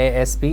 ASP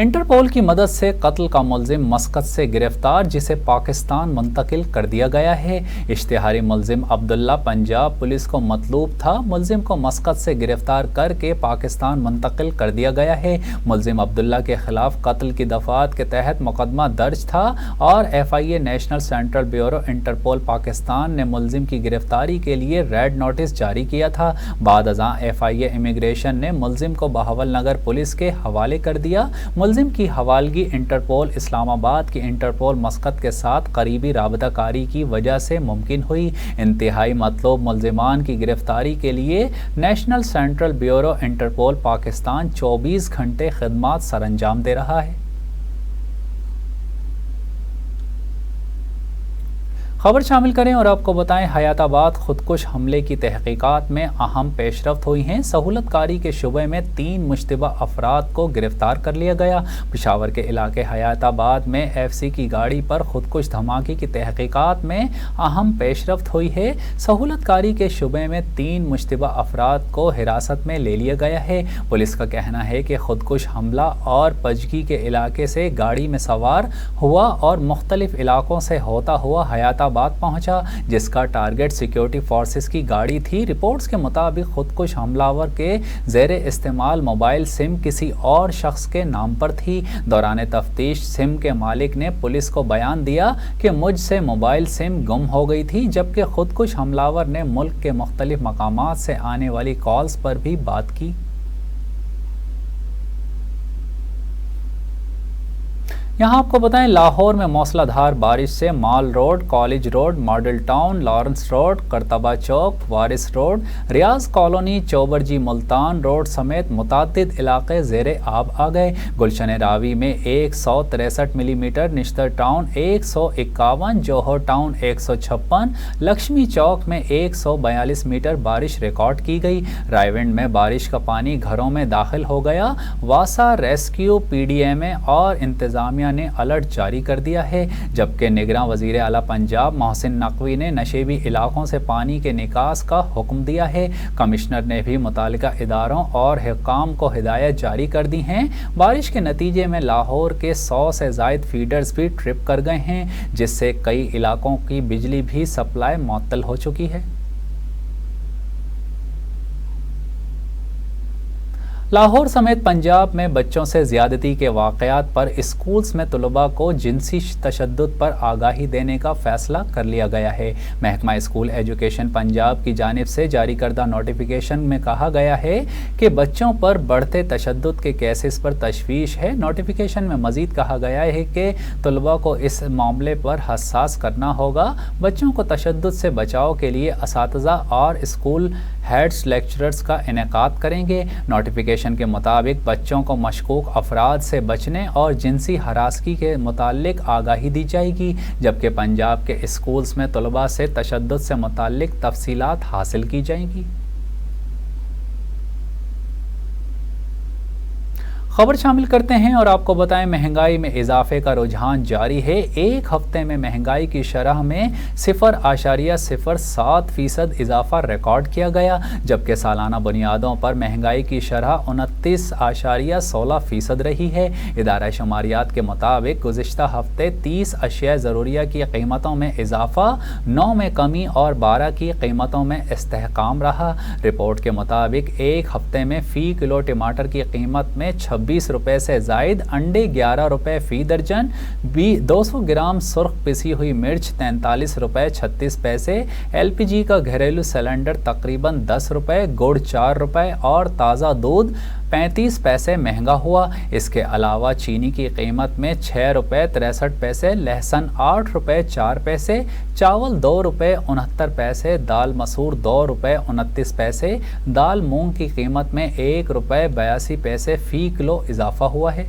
Interpol کی مدد سے قتل کا ملزم مسقط سے گرفتار، جسے پاکستان منتقل کر دیا گیا ہے۔ اشتہاری ملزم عبداللہ پنجاب پولیس کو مطلوب تھا۔ ملزم کو مسقط سے گرفتار کر کے پاکستان منتقل کر دیا گیا ہے۔ ملزم عبداللہ کے خلاف قتل کی دفعات کے تحت مقدمہ درج تھا اور FIA national central bureau Interpol Pakistan نے ملزم کی گرفتاری کے لیے ریڈ نوٹس جاری کیا تھا۔ بعد ازاں FIA امیگریشن نے ملزم کو بہاول نگر پولیس کے حوالے کر دیا۔ ملزم کی حوالگی انٹرپول اسلام آباد کی انٹرپول مسقط کے ساتھ قریبی رابطہ کاری کی وجہ سے ممکن ہوئی۔ انتہائی مطلوب ملزمان کی گرفتاری کے لیے national central bureau Interpol Pakistan 24 گھنٹے خدمات سر انجام دے رہا ہے۔ خبر شامل کریں اور آپ کو بتائیں، حیات آباد خودکش حملے کی تحقیقات میں اہم پیش رفت ہوئی ہیں۔ سہولت کاری کے شعبے میں 3 مشتبہ افراد کو گرفتار کر لیا گیا۔ پشاور کے علاقے حیات آباد میں FC کی گاڑی پر خودکش دھماکے کی تحقیقات میں اہم پیش رفت ہوئی ہے۔ سہولت کاری کے شعبے میں 3 مشتبہ افراد کو حراست میں لے لیا گیا ہے۔ پولیس کا کہنا ہے کہ خودکش حملہ اور پجگی کے علاقے سے گاڑی میں سوار ہوا اور مختلف علاقوں سے ہوتا ہوا حیات آباد پہنچا، جس کا ٹارگٹ سیکیورٹی فورسز کی گاڑی تھی۔ رپورٹس کے مطابق خودکش حملہ کے زیر استعمال موبائل سم کسی اور شخص کے نام پر تھی۔ دوران تفتیش سم کے مالک نے پولیس کو بیان دیا کہ مجھ سے موبائل سم گم ہو گئی تھی، جبکہ خودکش حملہ نے ملک کے مختلف مقامات سے آنے والی کالز پر بھی بات کی۔ یہاں آپ کو بتائیں، لاہور میں موسلا دھار بارش سے Mall Road, College Road, Model Town, Lawrence Road, Qurtaba Chowk, Waris Road, Riaz Colony, Chauburji Multan Road سمیت متعدد علاقے زیر آب آ گئے۔ گلشن راوی میں 163 ملی میٹر، نشتر ٹاؤن 151، جوہر ٹاؤن 156، لکشمی چوک میں 142 میٹر بارش ریکارڈ کی گئی۔ رائے ونڈ میں بارش کا پانی گھروں میں داخل ہو گیا۔ واسا ریسکیو PDMA اور انتظامیہ نے الرٹ جاری کر دیا ہے، جبکہ نگراں وزیر اعلیٰ پنجاب محسن نقوی نے نشیبی علاقوں سے پانی کے نکاس کا حکم دیا ہے۔ کمشنر نے بھی متعلقہ اداروں اور حکام کو ہدایت جاری کر دی ہیں۔ بارش کے نتیجے میں لاہور کے 100 سے زائد فیڈرز بھی ٹرپ کر گئے ہیں، جس سے کئی علاقوں کی بجلی بھی سپلائی معطل ہو چکی ہے۔ لاہور سمیت پنجاب میں بچوں سے زیادتی کے واقعات پر اسکولز میں طلباء کو جنسی تشدد پر آگاہی دینے کا فیصلہ کر لیا گیا ہے۔ محکمہ اسکول ایجوکیشن پنجاب کی جانب سے جاری کردہ نوٹیفیکیشن میں کہا گیا ہے کہ بچوں پر بڑھتے تشدد کے کیسز پر تشویش ہے۔ نوٹیفیکیشن میں مزید کہا گیا ہے کہ طلباء کو اس معاملے پر حساس کرنا ہوگا۔ بچوں کو تشدد سے بچاؤ کے لیے اساتذہ اور اسکول ہیڈز لیکچررز کا انعقاد کریں گے۔ نوٹیفیکیشن کے مطابق بچوں کو مشکوک افراد سے بچنے اور جنسی ہراسگی کے متعلق آگاہی دی جائے گی، جبکہ پنجاب کے اسکولز میں طلباء سے تشدد سے متعلق تفصیلات حاصل کی جائیں گی۔ خبر شامل کرتے ہیں اور آپ کو بتائیں، مہنگائی میں اضافے کا رجحان جاری ہے۔ ایک ہفتے میں مہنگائی کی شرح میں 0.07% اضافہ ریکارڈ کیا گیا، جبکہ سالانہ بنیادوں پر مہنگائی کی شرح 29.16% رہی ہے۔ ادارہ شماریات کے مطابق گزشتہ ہفتے 30 اشیاء ضروریہ کی قیمتوں میں اضافہ، 9 میں کمی اور 12 کی قیمتوں میں استحکام رہا۔ رپورٹ کے مطابق ایک ہفتے میں فی کلو ٹماٹر کی قیمت میں 26 روپے سے زائد، انڈے 11 روپے فی درجن، 200 گرام سرخ پسی ہوئی مرچ 43 روپے 36 پیسے، LPG کا گھریلو سلنڈر تقریباً 10 روپے، گڑ 4 روپے اور تازہ دودھ 35 پیسے مہنگا ہوا۔ اس کے علاوہ چینی کی قیمت میں 6 روپے 63 پیسے، لہسن 8 روپے 4 پیسے، چاول 2 روپے 69 پیسے، دال مسور 2 روپے 29 پیسے، دال مونگ کی قیمت میں 1 روپے 82 پیسے فی کلو اضافہ ہوا ہے۔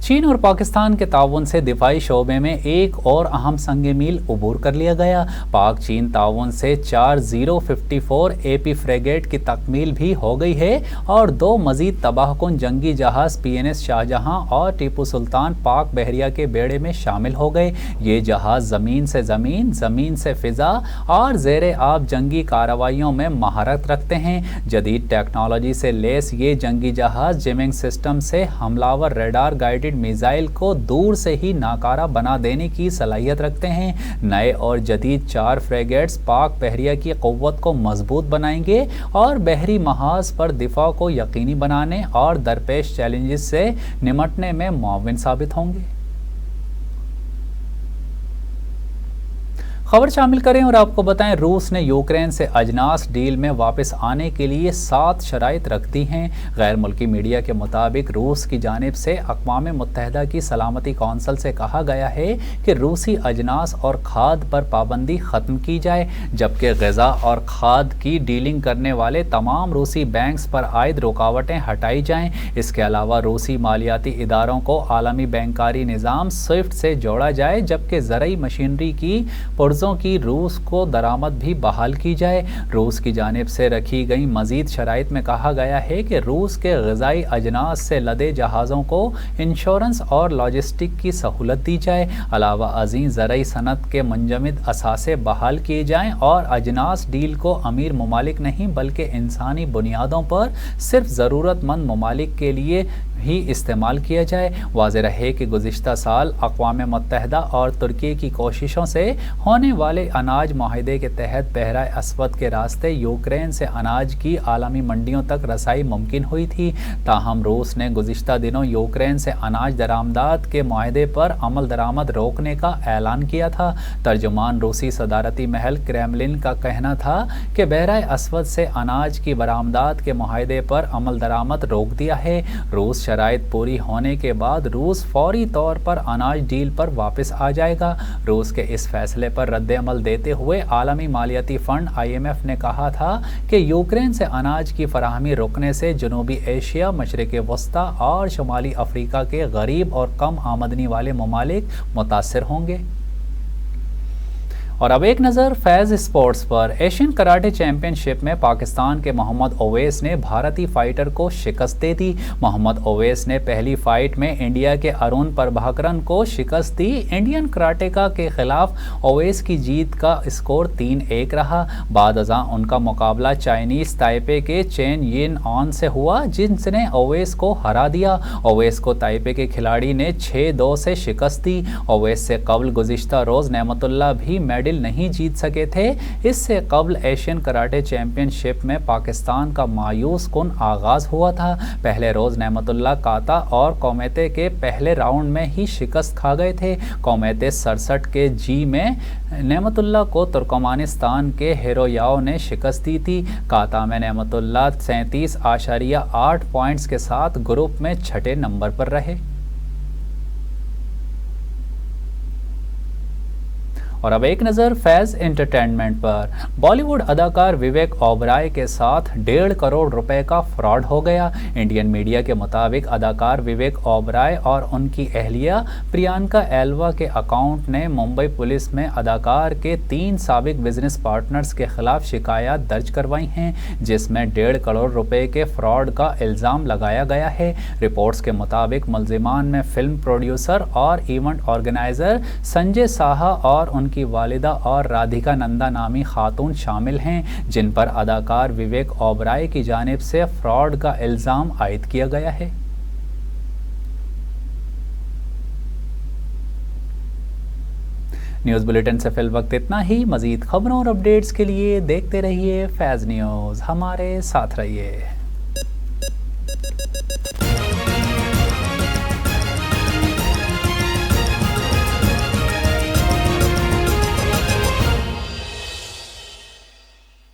چین اور پاکستان کے تعاون سے دفاعی شعبے میں ایک اور اہم سنگ میل عبور کر لیا گیا۔ پاک چین تعاون سے 4054 AP فریگیٹ کی تکمیل بھی ہو گئی ہے اور 2 مزید تباہ کن جنگی جہاز PNS شاہجہاں اور ٹیپو سلطان پاک بحریہ کے بیڑے میں شامل ہو گئے۔ یہ جہاز زمین سے زمین، زمین سے فضا اور زیر آب جنگی کارروائیوں میں مہارت رکھتے ہیں۔ جدید ٹیکنالوجی سے لیس یہ جنگی جہاز جیمنگ سسٹم سے حملہ آور ریڈار گائیڈڈ میزائل کو دور سے ہی ناکارہ بنا دینے کی صلاحیت رکھتے ہیں۔ نئے اور جدید 4 فریگیٹس پاک بحریہ کی قوت کو مضبوط بنائیں گے اور بحری محاذ پر دفاع کو یقینی بنانے اور درپیش چیلنجز سے نمٹنے میں معاون ثابت ہوں گے۔ خبر شامل کریں اور آپ کو بتائیں، روس نے یوکرین سے اجناس ڈیل میں واپس آنے کے لیے 7 شرائط رکھ دی ہیں۔ غیر ملکی میڈیا کے مطابق روس کی جانب سے اقوام متحدہ کی سلامتی کونسل سے کہا گیا ہے کہ روسی اجناس اور کھاد پر پابندی ختم کی جائے، جبکہ غذا اور کھاد کی ڈیلنگ کرنے والے تمام روسی بینکس پر عائد رکاوٹیں ہٹائی جائیں۔ اس کے علاوہ روسی مالیاتی اداروں کو عالمی بینکاری نظام سوئفٹ سے جوڑا جائے، جبکہ زرعی مشینری کی پرزوں کی روس کو درآمد بھی بحال کی جائے۔ روس کی جانب سے رکھی گئی مزید شرائط میں کہا گیا ہے کہ روس کے غذائی اجناس سے لدے جہازوں کو انشورنس اور لاجسٹک کی سہولت دی جائے۔ علاوہ ازیں زرعی صنعت کے منجمد اثاثے بحال کیے جائیں اور اجناس ڈیل کو امیر ممالک نہیں بلکہ انسانی بنیادوں پر صرف ضرورت مند ممالک کے لیے ہی استعمال کیا جائے۔ واضح رہے کہ گزشتہ سال اقوام متحدہ اور ترکی کی کوششوں سے ہونے والے اناج معاہدے کے تحت بحرہ اسود کے راستے یوکرین سے اناج کی عالمی منڈیوں تک رسائی ممکن ہوئی تھی۔ تاہم روس نے گزشتہ دنوں یوکرین سے اناج درآمدات کے معاہدے پر عمل درآمد روکنے کا اعلان کیا تھا۔ ترجمان روسی صدارتی محل کریملن کا کہنا تھا کہ بحرہ اسود سے اناج کی برآمدات کے معاہدے پر عمل درآمد روک دیا ہے۔ روس شرائط پوری ہونے کے بعد روس فوری طور پر اناج ڈیل پر واپس آ جائے گا۔ روس کے اس فیصلے پر رد عمل دیتے ہوئے عالمی مالیاتی فنڈ IMF نے کہا تھا کہ یوکرین سے اناج کی فراہمی رکنے سے جنوبی ایشیا، مشرق وسطیٰ اور شمالی افریقہ کے غریب اور کم آمدنی والے ممالک متاثر ہوں گے۔ اور اب ایک نظر فیض اسپورٹس پر۔ ایشین کراٹے چیمپئن شپ میں پاکستان کے محمد اویس نے بھارتی فائٹر کو شکست دے دی۔ محمد اویس نے پہلی فائٹ میں انڈیا کے ارون پربھاکرن کو شکست دی۔ انڈین کراٹیکا کے خلاف اویس کی جیت کا اسکور 3-1 رہا۔ بعد ازاں ان کا مقابلہ چائنیز تائپے کے چین ین آن سے ہوا، جس نے اویس کو ہرا دیا۔ اویس کو تائپے کے کھلاڑی نے 6-2 سے شکست دی۔ اویس سے قبل گزشتہ روز نعمت اللہ بھی میڈل نہیں جیت سکے تھے۔ اس سے قبل ایشین کراٹے چیمپئن شپ میں پاکستان کا مایوس کن آغاز ہوا تھا۔ پہلے روز نعمت اللہ کاتا اور کومیتے کے پہلے راؤنڈ میں ہی شکست کھا گئے تھے۔ کومیتے 67 کے جی میں نعمت اللہ کو ترکمانستان کے ہیرویاو نے شکست دی تھی۔ کاتا میں نعمت اللہ 37.8 پوائنٹس کے ساتھ گروپ میں 6 نمبر پر رہے۔ اور اب ایک نظر فیض انٹرٹینمنٹ پر۔ بالی ووڈ اداکار وویک اوبرائے کے ساتھ 1.5 کروڑ روپے کا فراڈ ہو گیا۔ انڈین میڈیا کے مطابق اداکار وویک اوبرائے اور ان کی اہلیہ پریانکا ایلوا کے اکاؤنٹ نے ممبئی پولیس میں اداکار کے 3 سابق بزنس پارٹنرز کے خلاف شکایات درج کروائی ہیں، جس میں 1.5 کروڑ روپے کے فراڈ کا الزام لگایا گیا ہے۔ رپورٹس کے مطابق ملزمان میں فلم پروڈیوسر اور ایونٹ آرگنائزر سنجے ساہا اور ان کی والدہ اور رادھیکا نندا نامی خاتون شامل ہیں، جن پر اداکار وویک اوبرائے کی جانب سے فراڈ کا الزام عائد کیا گیا ہے۔ نیوز بلیٹن سے فی الوقت اتنا ہی۔ مزید خبروں اور اپڈیٹس کے لیے دیکھتے رہیے فیض نیوز، ہمارے ساتھ رہیے۔